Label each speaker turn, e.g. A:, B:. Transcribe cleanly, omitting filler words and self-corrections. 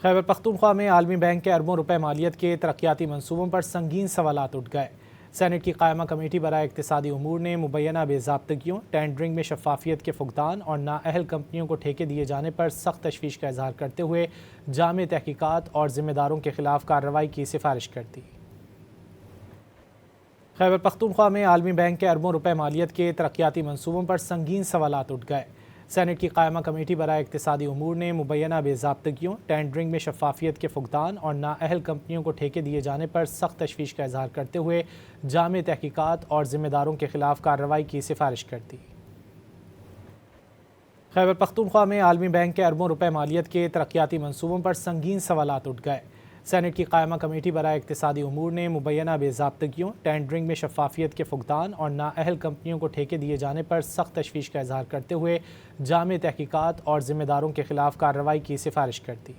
A: خیبر پختونخوا میں عالمی بینک کے اربوں روپے مالیت کے ترقیاتی منصوبوں پر سنگین سوالات اٹھ گئے۔ سینٹ کی قائمہ کمیٹی برائے اقتصادی امور نے مبینہ بے ضابطگیوں، ٹینڈرنگ میں شفافیت کے فقدان اور نااہل کمپنیوں کو ٹھیکے دیے جانے پر سخت تشویش کا اظہار کرتے ہوئے جامع تحقیقات اور ذمہ داروں کے خلاف کارروائی کی سفارش کر دی۔ خیبر پختونخوا میں عالمی بینک کے اربوں روپے مالیت کے ترقیاتی منصوبوں پر سنگین سوالات اٹھ گئے۔ سینٹ کی قائمہ کمیٹی برائے اقتصادی امور نے مبینہ بے ضابطگیوں، ٹینڈرنگ میں شفافیت کے فقدان اور نااہل کمپنیوں کو ٹھیکے دیے جانے پر سخت تشویش کا اظہار کرتے ہوئے جامع تحقیقات اور ذمہ داروں کے خلاف کارروائی کی سفارش کر دی۔ خیبر پختونخوا میں عالمی بینک کے اربوں روپے مالیت کے ترقیاتی منصوبوں پر سنگین سوالات اٹھ گئے۔ سینٹ کی قائمہ کمیٹی برائے اقتصادی امور نے مبینہ بے ضابطگیوں، ٹینڈرنگ میں شفافیت کے فقدان اور نااہل کمپنیوں کو ٹھیکے دیے جانے پر سخت تشویش کا اظہار کرتے ہوئے جامع تحقیقات اور ذمہ داروں کے خلاف کارروائی کی سفارش کر دی۔